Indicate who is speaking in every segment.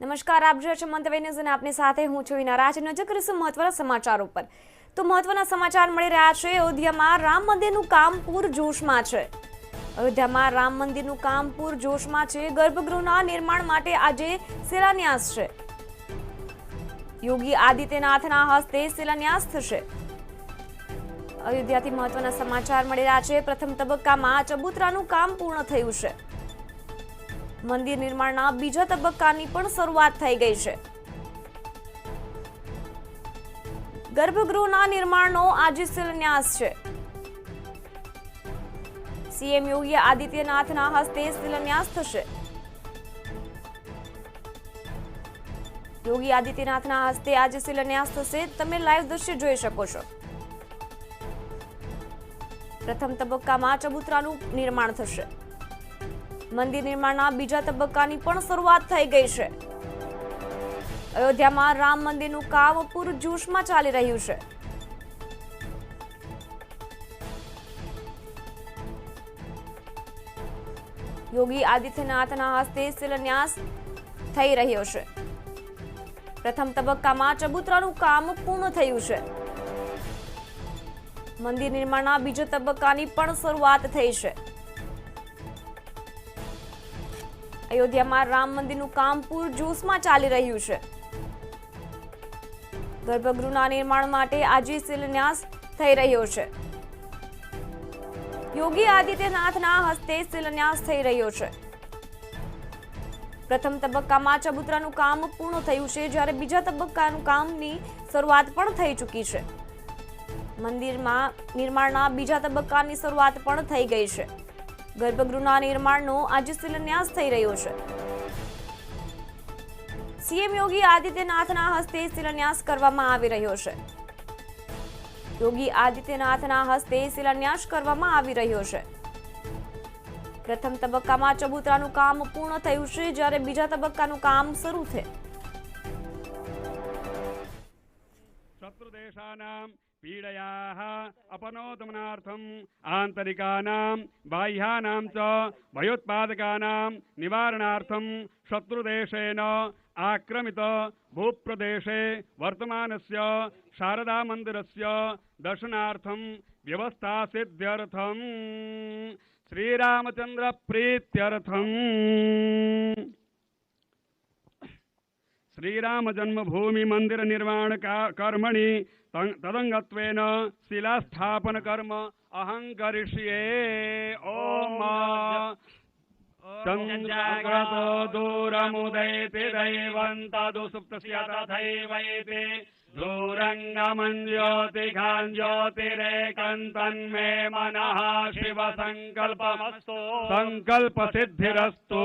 Speaker 1: નમસ્કાર, આપ જોઈ છો મંતવ્ય ન્યૂઝ અને આપની સાથે હું છું હિના રાજ. નજર કરીશું મહત્વના સમાચારો પર. તો મહત્વના સમાચાર મળી રહ્યા છે. અયોધ્યામાં રામ મંદિરનું કામ પૂરજોશમાં છે. અયોધ્યામાં રામ મંદિરનું કામ પૂરજોશમાં છે. ગર્ભગૃહના નિર્માણ માટે આજે શિલાન્યાસ છે. યોગી આદિત્યનાથના હસ્તે શિલાન્યાસ થશે. અયોધ્યાથી મહત્વના સમાચાર મળી રહ્યા છે. પ્રથમ તબક્કામાં ચબૂતરાનું કામ પૂર્ણ થયું છે. મંદિર નિર્માણના બીજા તબક્કાની પણ શરૂઆત થઈ ગઈ છે. ગર્ભગૃહના નિર્માણનો આજે શિલાન્યાસ છે. સીએમ યોગી આદિત્યનાથના હસ્તે શિલાન્યાસ થશે. યોગી આદિત્યનાથના હસ્તે આજે શિલાન્યાસ થશે. તમે લાઈવ દ્રશ્ય જોઈ શકો છો. પ્રથમ તબક્કામાં ચબૂતરાનું નિર્માણ થશે. મંદિર નિર્માણના બીજા તબક્કાની પણ શરૂઆત થઈ ગઈ છે. અયોધ્યામાં રામ મંદિરનું કામ પૂરજોશમાં ચાલી રહ્યું છે. યોગી આદિત્યનાથના હસ્તે શિલાન્યાસ થઈ રહ્યો છે. પ્રથમ તબક્કામાં ચબૂતરાનું કામ પૂર્ણ થયું છે. મંદિર નિર્માણના બીજા તબક્કાની પણ શરૂઆત થઈ છે. અયોધ્યામાં રામ મંદિરનું કામ પૂરજોશમાં ચાલી રહ્યું છે. ગર્ભગૃહના નિર્માણ માટે આજે શિલાન્યાસ થઈ રહ્યો છે. યોગી આદિત્યનાથના હસ્તે શિલાન્યાસ થઈ રહ્યો છે. પ્રથમ તબક્કામાં ચબૂતરાનું કામ પૂર્ણ થયું છે, જ્યારે બીજા તબક્કાનું કામની શરૂઆત પણ થઈ ચૂકી છે. મંદિરમાં નિર્માણના બીજા તબક્કાની શરૂઆત પણ થઈ ગઈ છે. ગર્ભગૃહના નિર્માણનો આજે શિલાન્યાસ થઈ રહ્યો છે. સીએમ યોગી આદિત્યનાથના હસ્તે શિલાન્યાસ કરવામાં આવી રહ્યો છે. યોગી આદિત્યનાથના હસ્તે શિલાન્યાસ કરવામાં આવી રહ્યો છે. પ્રથમ તબક્કામાં ચબૂતરાનું કામ પૂર્ણ થયું છે, જ્યારે બીજા તબક્કાનું કામ શરૂ છે.
Speaker 2: पीडयाः अपनोदमनार्थम् आन्तरिकानां बाह्यानां च भयोत्पादकानां निवारणार्थं शत्रुदेशेन आक्रमित भूप्रदेशे वर्तमानस्य शारदा मन्दिरस्य दर्शनार्थं व्यवस्था सिद्ध्यर्थं श्रीरामचन्द्र प्रीत्यर्थं श्रीराम जन्मभूमि मंदिर निर्माण कर्मणि तदंगत्वेन शिलास्थापन कर्म अहं करिष्ये. ओम चन्द्राग्रतो दूरमुदैति दैवं तदुसुप्तस्य तथैवैति दूरङ्गमं ज्योतिघां ज्योतिरेकन्तन्मे मनः शिव संकल्पमस्तु संकल्प सिद्धिरस्तु.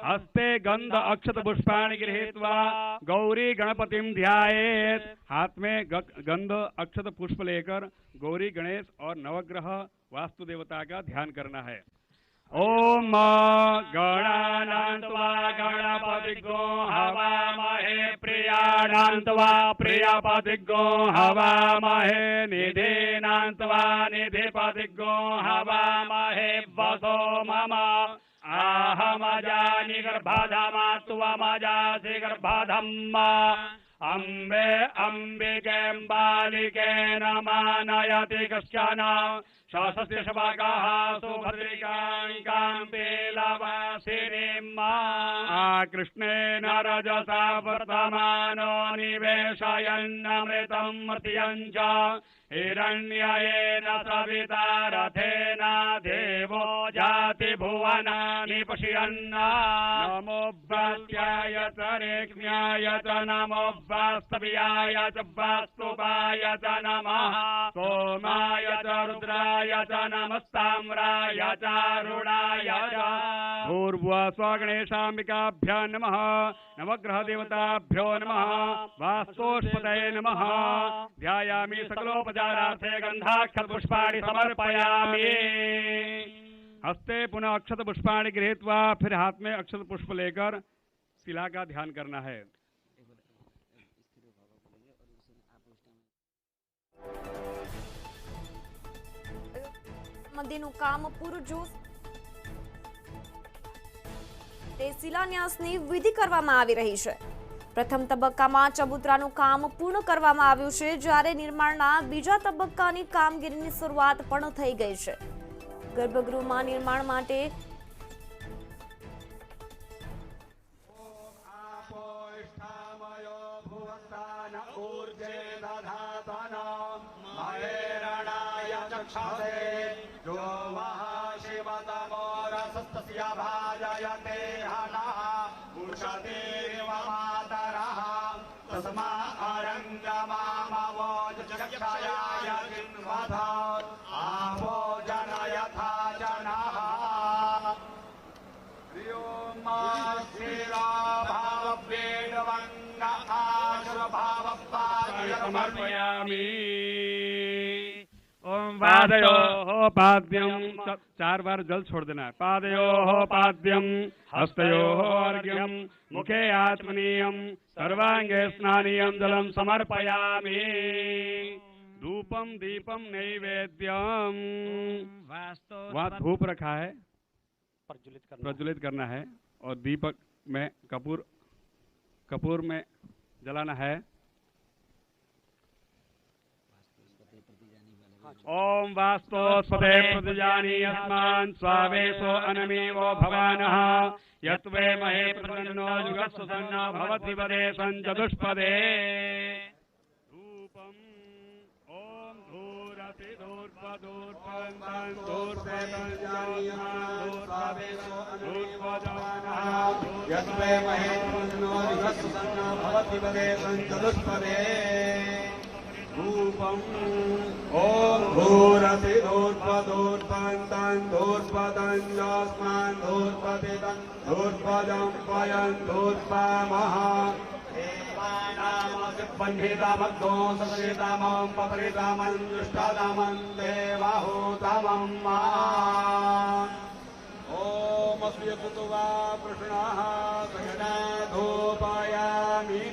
Speaker 2: हस्ते गंध अक्षत पुष्पाणि गृहीत्वा गौरी गणपतिं ध्यायेत्. हाथ में गंध अक्षत पुष्प लेकर गौरी गणेश और नवग्रह वास्तु देवता का ध्यान करना है. ओम गणानान्त्वा गणपतिगो हवामहे प्रियाणान्त्वा प्रियपतिगो हवामहे निधीनान्त्वा निधिपतिगो हवामहे वसो मम आहमजानि गर्भधमा त्वमजासि गर्भधम्. अम्बे अम्बिके बालिके नमानयति कश्चन शासस्य शवाकाः सुभद्रिकां पेलवासिनीम्. कृष्णेन रजसा वर्तमानो निवेशयन्नमृतं मर्त्यं च हिरण्येन सविता रथेन देवो जाति भुवनानि पश्यन्. नमो वात्याय च रेक्ष्म्याय च नमो वास्तव्याय च वास्तुपाय च नमः. सोमाय च रुद्राय च नमस्ताम्राय च रुणाय च. भूर्भुवस्वगणेशाम्बिकाभ्यो नमः. नवग्रह देवताभ्यो नमः. वास्तोष्पतये नमः. ध्यायामि सकलोपचारार्थे गंधाक्षत पुष्पाणि समर्पयामि. हस्ते पुनः अक्षत पुष्पाणि गृहीत्वा फिर हाथ में अक्षत पुष्प लेकर शिला का ध्यान करना है.
Speaker 1: મંદિરનું કામ પૂરજોશ માટે શિલાન્યાસની વિધિ કરવામાં આવી રહી છે. પ્રથમ તબક્કામાં ચબૂતરાનું કામ પૂર્ણ કરવામાં આવ્યું છે, જ્યારે નિર્માણના બીજા તબક્કાની કામગીરીની શરૂઆત પણ થઈ ગઈ છે. ગર્ભગૃહમાં નિર્માણ માટે
Speaker 3: जो वह शिवतमोरसस्तस्य भाजयते हनः उषतीरिव मातरः तस्मा अरङ्गमामवोजक्षयाय जिन्वध आपो जनयथा जनः श्रीराभाववेणवङ्ग आशुरभावपादय
Speaker 2: समर्पयामि. ओम पादयोः पाद्यं 4 बार जल छोड़ देना है. पादयोः पाद्यं हस्तयोः अर्घ्यं मुखे आत्मनीयं सर्वांगे स्नानीयं जलं समर्पयामि. धूपम दीपम नैवेद्यम. वहाँ धूप रखा है, प्रज्वलित करना है, और दीपक में कपूर में जलाना है. ओम वास्तोस्पदे प्रतिजानी अस्मान् स्वावेशो अनमेवो भवानः यत्वे महे प्रतन्नो जुगत्सन्नो भवति पदे सञ्चतुष्पदे. धूपम् ओम धूरति धूर्पदूर्पन्तं
Speaker 3: स्वावेशो अनमेवो भवानः यत्वे महे प्रतन्नो जुगत्सन्नो भवति पदे सञ्चतुष्पदे. रूपम् ओम धूरति धूर्पदूर्पन्तं धूर्पदञ्जस्मान् धूर्पदितं धूर्पदं वयं धूर्पामः. देवानामसिपन्हितामग्नो सपरितामं पपरितामं दुष्टादामं देवाहूतमं मा. ओम अस्यतुवा प्रश्नाः सगनाधूपयामि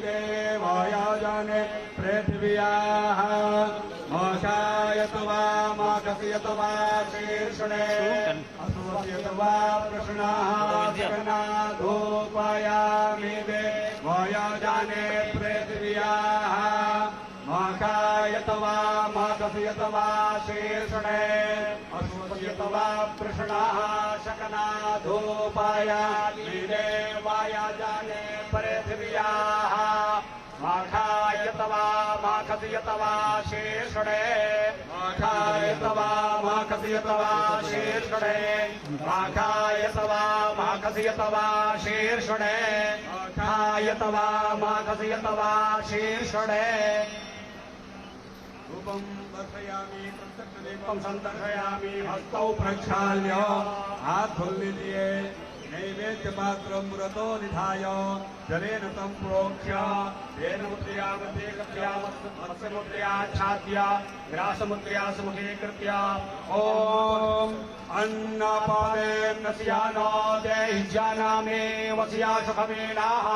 Speaker 3: देवायाजने पृथिव्याः मोक्षायतवा माकस्यतवा शीर्षणे असुरस्यतवा प्रश्नाः सगनाधूपयामि देवायाजने पृथिव्याः मोक्षायतवा माकस्यतवा शीर्षणे असुरस्यतवा प्रश्नाः शकनाधूपयामि देवायाजने पृथिव्याः माखायतवा माखसियतवा शीर्षणे माखायतवा माखसियतवा शीर्षणे माखायतवा माखसियतवा शीर्षणे माखायतवा माखसियतवा शीर्षणे. रूपं दर्शयामि प्रत्यक्षदीपं सन्दर्शयामि हस्तौ प्रक्षाल्य हाथ धुल लीजिए. नैवेद्य पात्र मुरतो निधाय जलेन तं प्रोक्ष्य तेन मुद्रया मध्ये कृत्या मत्स्यमुद्रयाच्छाद्य ग्रासमुद्रया सुमुखे कृत्य ओम अन्नपादेन स्यानो देहि जानामे वस्या सुखमेनाः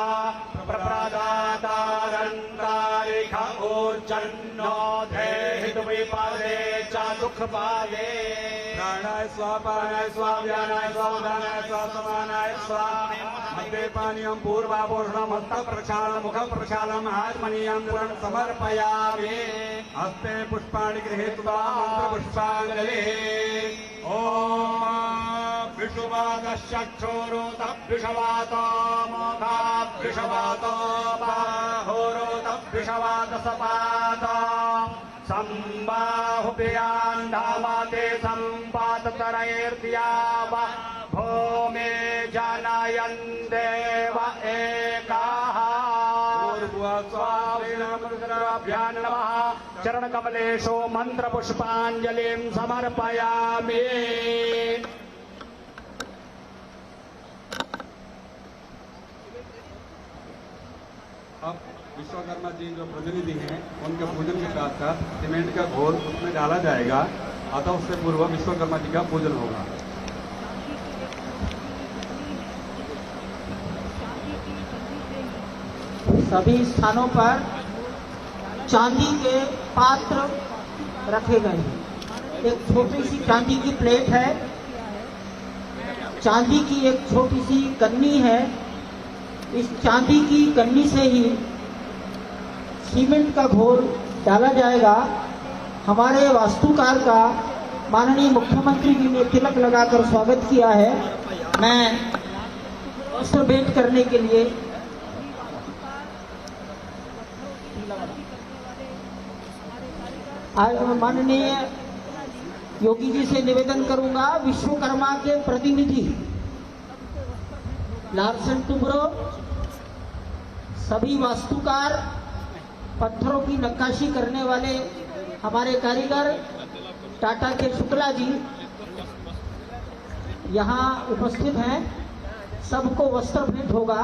Speaker 3: प्रप्रदातारन्तारिख ऊर्जन्नो देहि द्विपादे च दुःखपादे. प्राणाय स्वापानाय स्वाव्यानाय स्वावधानाय स्वासमानाय स्वाहा. मध्ये पानीयं पूर्वापोषणं हस्तप्रक्षालनं मुखप्रक्षालनं आत्मनीयं पूर्णं समर्पयामि. हस्ते पुष्पाणि गृहीत्वा मन्त्रपुष्पाञ्जलिः. ओम विषुवादश्चक्षुरुतभ्युषवातो मोघाभ्युषवातो बाहोरुतभ्युषवादसपातो सम्बाहुभ्याम् धामाते सम्पाततरैर्द्याव भूमे जनयन् देव एकाः. स्वाभ्यां नमः. चरणकमलेषु मन्त्रपुष्पाञ्जलिं समर्पयामि.
Speaker 4: अब विश्वकर्मा जी जो प्रतिनिधि हैं उनके पूजन के साथ साथ सीमेंट का घोल उसमें डाला जाएगा, अतः उससे पूर्व विश्वकर्मा जी का पूजन होगा.
Speaker 5: सभी स्थानों पर चांदी के पात्र रखे गए हैं. एक छोटी सी चांदी की प्लेट है, चांदी की एक छोटी सी कन्नी है। इस चांदी की कन्नी से ही सीमेंट का घोल डाला जाएगा। हमारे वास्तुकार का माननीय मुख्यमंत्री जी ने तिलक लगाकर स्वागत किया है। मैं वस्त्र भेंट करने के लिए आज माननीय योगी जी से निवेदन करूंगा, विश्वकर्मा के प्रतिनिधि लार्सन टुब्रो, सभी वास्तुकार, पत्थरों की नक्काशी करने वाले हमारे कारीगर टाटा के शुक्ला जी यहाँ उपस्थित हैं। सबको वस्त्र भेंट होगा।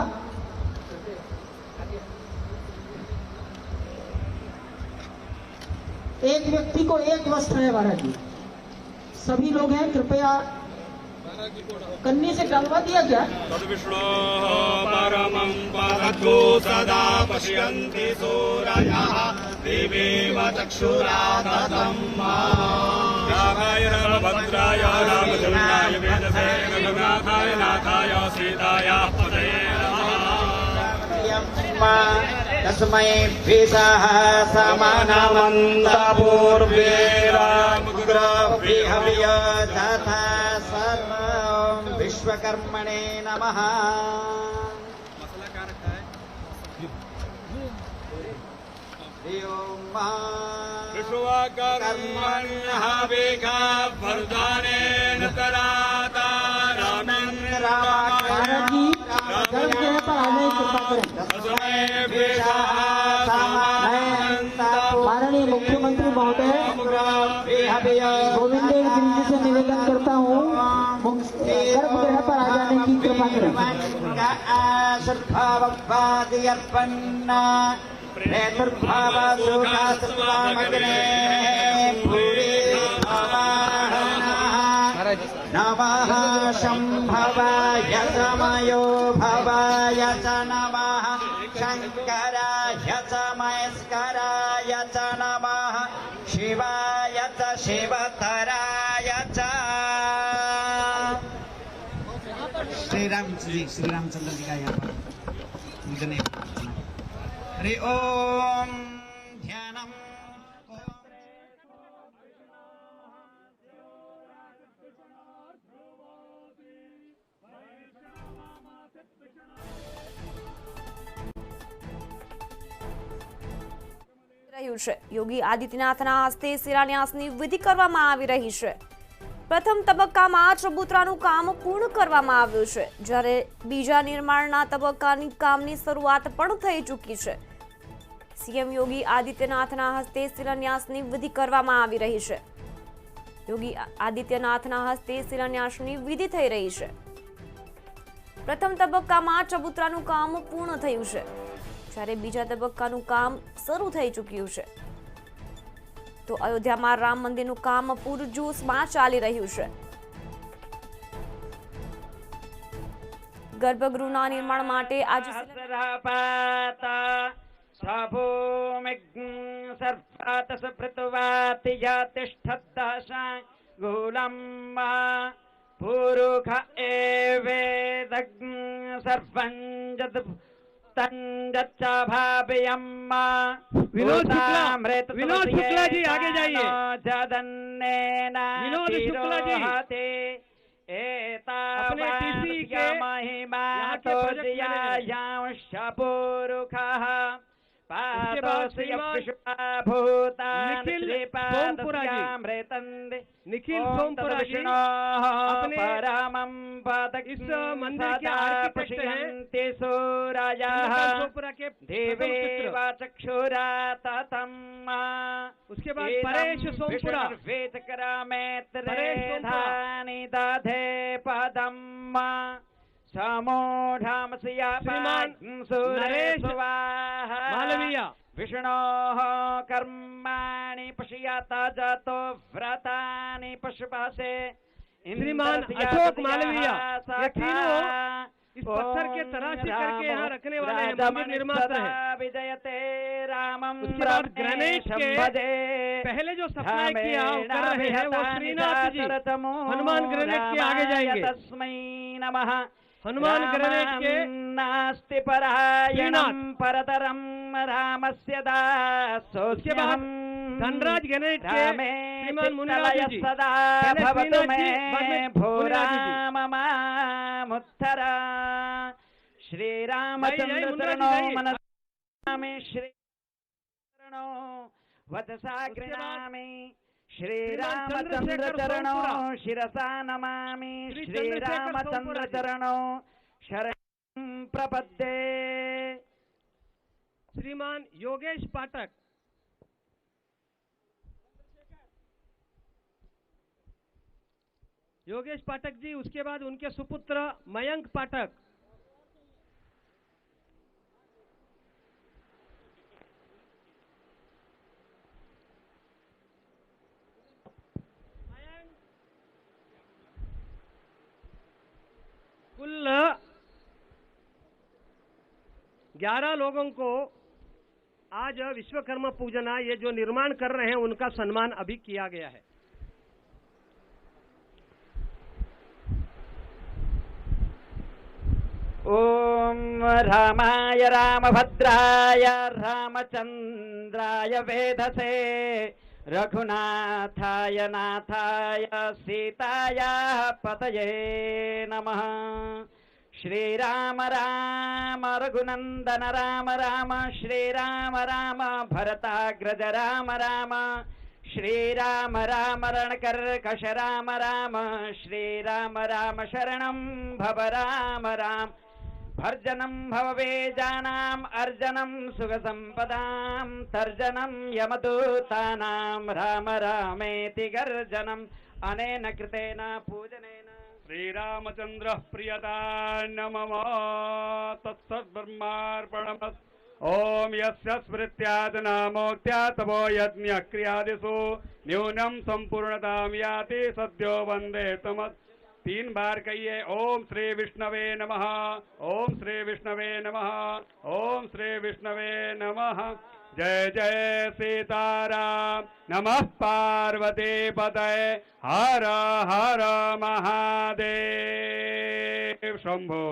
Speaker 5: एक व्यक्ति को एक वस्त्र है महाराज जी। सभी लोग हैं, कृपया कन्नी से डालवा दिया क्या?
Speaker 2: तद्विष्णो परमं पदतो सदा पश्यन्ति सूरयः देवेव चक्षुराततं रामाय रामभद्राय रामचन्द्राय वेदसे रघुनाथाय नाथाय सीताय पतये
Speaker 3: तस्मै द्विषः समानमन्तपूर्वे रामगुरुभिः तथा सर्वं विश्वकर्मणे नमः।
Speaker 2: विश्वकर्मण्यः वेगा वरदानेन तराता
Speaker 5: महाराज जी गर्भ गृह पर आने की कृपा करें। माननीय मुख्यमंत्री महोदय गोविंद देव गिरी जी से निवेदन करता हूँ, गर्भ गृह पर आ जाने की कृपा करें।
Speaker 3: नमः शंभवाय समयो भवाय च नमः शंकराय च महेश्वराय च नमः शिवाय च शिवतराय च। श्री रामचंद्र जी का यहाँ पर हरि ओम ध्यानम।
Speaker 1: રહ્યું છે યોગી આદિત્યનાથના હસ્તે શિલાન્યાસની વિધિ કરવામાં આવી રહી છે। પ્રથમ તબક્કામાં ચબૂતરાનું કામ પૂર્ણ કરવામાં આવ્યું છે, જ્યારે બીજા નિર્માણના તબક્કાની કામની શરૂઆત પણ થઈ ચૂકી છે। સીએમ યોગી આદિત્યનાથના હસ્તે શિલાન્યાસની વિધિ કરવામાં આવી રહી છે। યોગી આદિત્યનાથના હસ્તે શિલાન્યાસની વિધિ થઈ રહી છે। પ્રથમ તબક્કામાં ચબૂતરાનું કામ પૂર્ણ થયું છે, જ્યારે બીજા તબક્કાનું કામ શરૂ થઈ ચૂક્યું છે। તો અયોધ્યામાં રામ મંદિરનું કામ પૂરજોશમાં ચાલી રહ્યું છે। ગર્ભગૃહના નિર્માણ માટે આજે
Speaker 2: विनोद शुक्ला जी आगे जाइए। विनोद शुक्ला जी अपने टीसी के महिमा तो निखिल सोमपुरा जी अपने इस मंदिर के आर्किटेक्ट हैं। सोमपुरा के उसके बाद परेश सोमपुरा मालवीय
Speaker 3: विष्णोः कर्माणि पश्याता जातो व्रतानि पशुपासे
Speaker 2: श्रीमान अशोक मालवीय, ये तीनों
Speaker 6: इस पत्थर के तराशी करके यहाँ रखने वाले हैं मंदिर निर्माता है।
Speaker 7: विजयते रामम
Speaker 6: उसके बाद ग्रेनाइट के पहले जो सप्लाई किया कर रहे हैं वो श्रीनाथ जी हनुमान ग्रेनाइट के आगे जाएंगे।
Speaker 7: तस्मै नमः।
Speaker 6: हनुमान ग्रेनाइट के
Speaker 7: नास्ति परायणं परतरं रामस्य
Speaker 6: उसके बाद
Speaker 7: दासोऽस्म्यहम्।
Speaker 6: धनराज ग्रेनाइट के श्रीमान मुनिराजू जी
Speaker 7: सदा
Speaker 6: पहले
Speaker 7: भवतु
Speaker 6: श्रीनाथ जी,
Speaker 7: मे
Speaker 6: बाद में
Speaker 7: भो
Speaker 6: मुनिराजू जी।
Speaker 7: राम मामुत्तरा। श्रीरामचंद्र
Speaker 6: मुनिराजू
Speaker 7: चरणो
Speaker 6: जाइए।
Speaker 7: मनसामि श्रीचरणो वचसा गृह्णामि। श्रीरामचंद्र चरणो शिरसा नमामि। श्रीरामचंद्र चरणो शरणं प्रपद्ये।
Speaker 6: श्रीमान योगेश पाठक, योगेश पाठक जी, उसके बाद उनके सुपुत्र मयंक पाठक। कुल 11 लोगों को आज विश्वकर्मा पूजना ये जो निर्माण कर रहे हैं उनका सम्मान अभी किया गया है।
Speaker 7: ओम रामाय रामभद्राय रामचंद्राय वेधसे रघुनाथाय नाथाय सीताय पतये नमः। श्रीराम राम रघुनंदन राम राम श्रीराम राम भरताग्रज राम राम श्रीराम राम रणकर्कश राम राम श्रीराम राम शरणं भव राम राम भर्जनं भववेजानाम् अर्जनं सुखसम्पदां तर्जनं यमदूतानां राम रामेति गर्जनम् अनेन कृतेन पूजनेन।
Speaker 2: श्रीरामचंद्र प्रियता नमः तत्सद्ब्रह्मार्पणमस्तु। ओम यस्य स्मृत्यात् नामोक्त्यात् तपो यज्ञ क्रियादिषु न्यूनं संपूर्णतां याति सद्यो वन्दे तमत्। 3 बार कहिए ओम श्री विष्णवे नमः, ओम श्री विष्णवे नमः, ओम श्री विष्णवे नमः। जय जय सीताराम। नमः पार्वती पतये हर हर महादेव शंभो।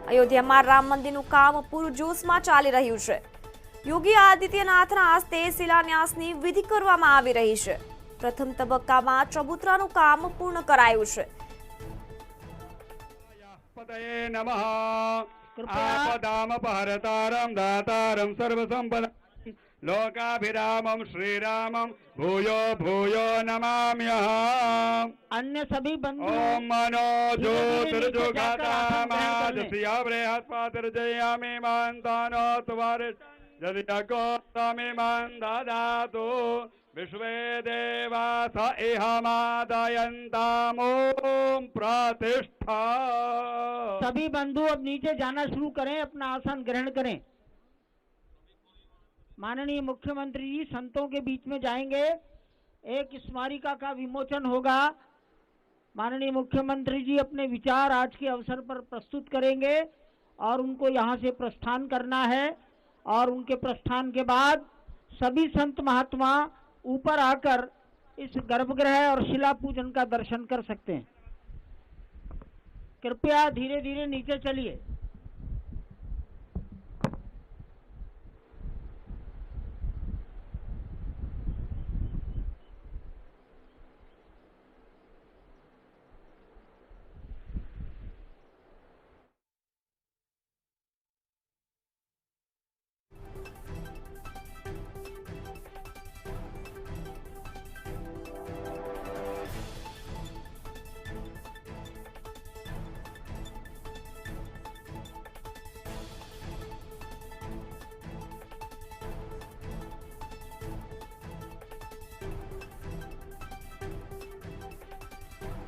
Speaker 1: અયોધ્યામાં રામ મંદિરનું કામ પૂરજોશમાં ચાલી રહ્યું છે। યોગી આદિત્યનાથના હસ્તે શિલાન્યાસની વિધિ કરવામાં આવી રહી છે। પ્રથમ તબક્કામાં ચબૂતરાનું કામ પૂર્ણ કરાયું છે।
Speaker 2: पतये नमः। आपदामपहरतारं दातारं सर्वसम्पदां लोकाभिरामं श्रीरामं भूयो भूयो नमाम्यहम्।
Speaker 5: अन्य सभी बंधु
Speaker 2: ओम मनो ज्योतिर्जुगातामाजस्या बृहस्पतिर्जयामि मान्तानो त्वारि यदियगोत्तमे मान्दादातु विश्वे देवा स इहमादयन्तामोम प्रतिष्ठा।
Speaker 5: सभी बंधु अब नीचे जाना शुरू करें, अपना आसन ग्रहण करें। माननीय मुख्यमंत्री जी संतों के बीच में जाएंगे, एक स्मारिका का विमोचन होगा। माननीय मुख्यमंत्री जी अपने विचार आज के अवसर पर प्रस्तुत करेंगे और उनको यहाँ से प्रस्थान करना है। और उनके प्रस्थान के बाद सभी संत महात्मा ऊपर आकर इस गर्भगृह और शिला पूजन का दर्शन कर सकते हैं। कृपया धीरे धीरे नीचे चलिए।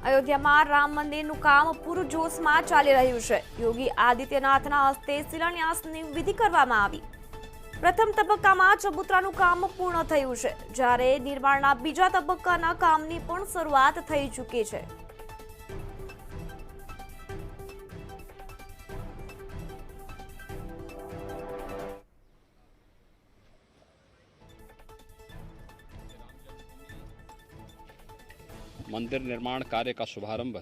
Speaker 1: અયોધ્યામાં રામ મંદિરનું કામ પૂરજોશમાં ચાલી રહ્યું છે. યોગી આદિત્યનાથના હસ્તે શિલાન્યાસની વિધિ કરવામાં આવી. પ્રથમ તબક્કામાં ચબૂતરાનું કામ પૂર્ણ થયું છે, જ્યારે નિર્માણના બીજા તબક્કાના કામની પણ શરૂઆત થઈ ચૂકી છે.
Speaker 8: मंदिर निर्माण कार्य का शुभारंभ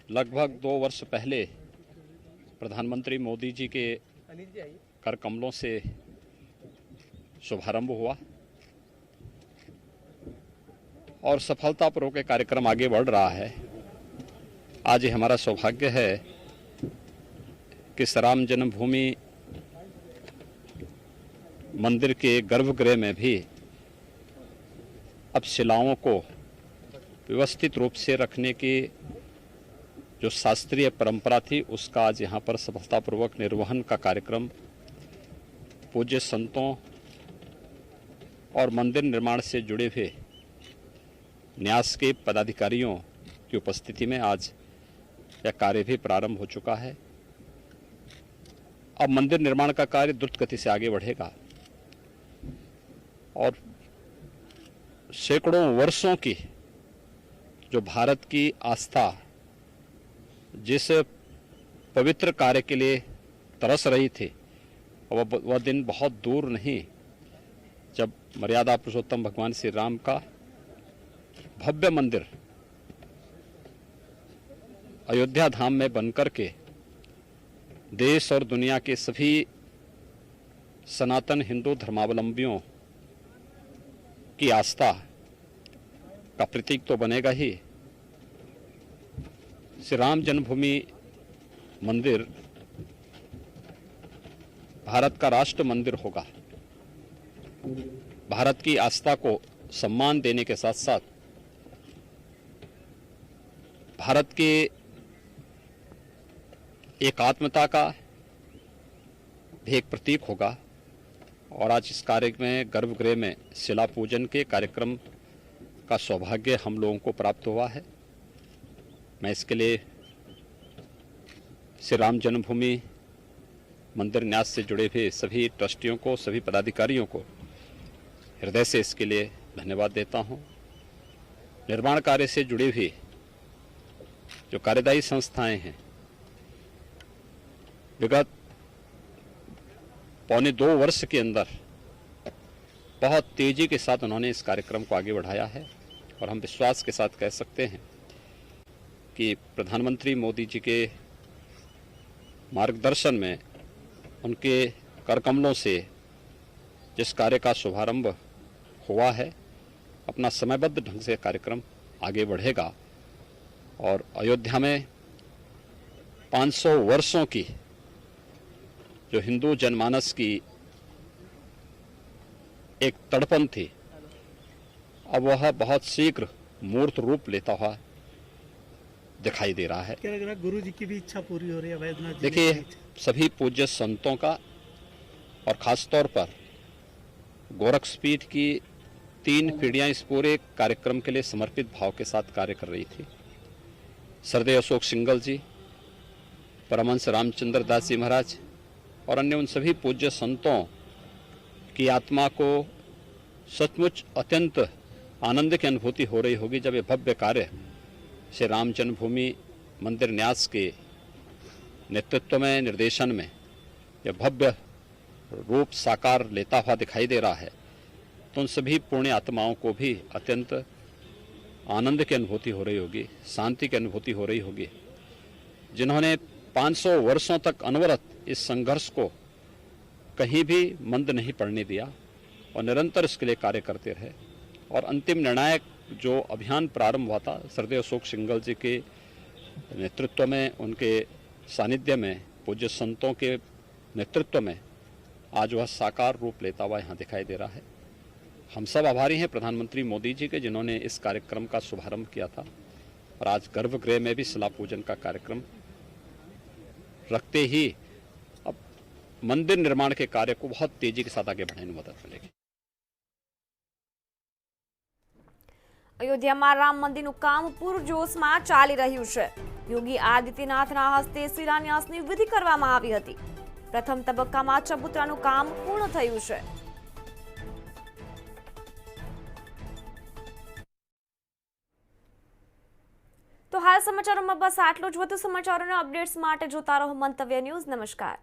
Speaker 8: लगभग 2 वर्ष पहले प्रधानमंत्री मोदी जी के कर कमलों से शुभारंभ हुआ और सफलतापूर्वक ये कार्यक्रम आगे बढ़ रहा है. आज ये हमारा सौभाग्य है कि श्री राम जन्मभूमि मंदिर के गर्भगृह में भी अब शिलाओं को व्यवस्थित रूप से रखने की जो शास्त्रीय परंपरा थी उसका आज यहाँ पर सफलतापूर्वक निर्वहन का कार्यक्रम पूज्य संतों और मंदिर निर्माण से जुड़े हुए न्यास के पदाधिकारियों की उपस्थिति में आज यह कार्य भी प्रारंभ हो चुका है. अब मंदिर निर्माण का कार्य द्रुत गति से आगे बढ़ेगा और सैकड़ों वर्षों की जो भारत की आस्था जिस पवित्र कार्य के लिए तरस रही थी वह दिन बहुत दूर नहीं जब मर्यादा पुरुषोत्तम भगवान श्री राम का भव्य मंदिर अयोध्या धाम में बनकर के देश और दुनिया के सभी सनातन हिंदू धर्मावलंबियों की आस्था का प्रतीक तो बनेगा ही. श्री राम जन्मभूमि मंदिर भारत का राष्ट्र मंदिर होगा. भारत की आस्था को सम्मान देने के साथ साथ भारत के एकात्मता का भी एक प्रतीक होगा. और आज इस कार्य में गर्भगृह में शिला पूजन के कार्यक्रम का सौभाग्य हम लोगों को प्राप्त हुआ है. मैं इसके लिए श्री राम जन्मभूमि मंदिर न्यास से जुड़े हुए सभी ट्रस्टियों को, सभी पदाधिकारियों को हृदय से इसके लिए धन्यवाद देता हूं. निर्माण कार्य से जुड़ी हुई जो कार्यदायी संस्थाएं हैं विगत 1.25 वर्ष के अंदर बहुत तेजी के साथ उन्होंने इस कार्यक्रम को आगे बढ़ाया है और हम विश्वास के साथ कह सकते हैं कि प्रधानमंत्री मोदी जी के मार्गदर्शन में उनके करकमलों से जिस कार्य का शुभारंभ हुआ है अपना समयबद्ध ढंग से कार्यक्रम आगे बढ़ेगा और अयोध्या में 500 वर्षों की जो हिंदू जनमानस की एक तड़पन थी अब वह बहुत शीघ्र मूर्त रूप लेता हुआ दिखाई दे रहा है.
Speaker 9: क्या लग रहा है गुरु जी की भी इच्छा पूरी हो रही है वैद्यनाथ जी?
Speaker 8: देखिए सभी पूज्य संतों का और खास तौर पर गोरक्षपीठ की 3 पीढ़ियां इस पूरे कार्यक्रम के लिए समर्पित भाव के साथ कार्य कर रही थी. सरदेव अशोक सिंगल जी, परमहंस रामचंद्र दास जी महाराज और अन्य उन सभी पूज्य संतों की आत्मा को सचमुच अत्यंत आनंद की अनुभूति हो रही होगी जब ये भव्य कार्य श्री राम जन्मभूमि मंदिर न्यास के नेतृत्व में, निर्देशन में यह भव्य रूप साकार लेता हुआ दिखाई दे रहा है. तो उन सभी पुण्य आत्माओं को भी अत्यंत आनंद की अनुभूति हो रही होगी, शांति की अनुभूति हो रही होगी, जिन्होंने 500 वर्षों तक अनवरत इस संघर्ष को कहीं भी मंद नहीं पड़ने दिया और निरंतर इसके लिए कार्य करते रहे. और अंतिम निर्णायक जो अभियान प्रारंभ हुआ था सरदेव अशोक सिंगल जी के नेतृत्व में, उनके सानिध्य में, पूज्य संतों के नेतृत्व में आज वह साकार रूप लेता हुआ यहाँ दिखाई दे रहा है. हम सब आभारी हैं प्रधानमंत्री मोदी जी के जिन्होंने इस कार्यक्रम का शुभारंभ किया था और आज गर्भगृह में भी शिला पूजन का कार्यक्रम रखते ही अब मंदिर निर्माण के कार्य को बहुत तेजी के साथ आगे बढ़ाने में मदद मिलेगी.
Speaker 1: અયોધ્યામાં રામ મંદિરનું કામ પૂરજોશમાં ચાલી રહ્યું છે. યોગી આદિત્યનાથના હસ્તે શિલાન્યાસની વિધિ કરવામાં આવી હતી. પ્રથમ તબક્કામાં ચબૂતરાનું કામ પૂર્ણ થયું છે. તો હાલ સમાચારોમાં બસ આટલું જ. વધુ સમાચારોના અપડેટ્સ માટે જોતા રહો મંતવ્ય ન્યૂઝ. નમસ્કાર.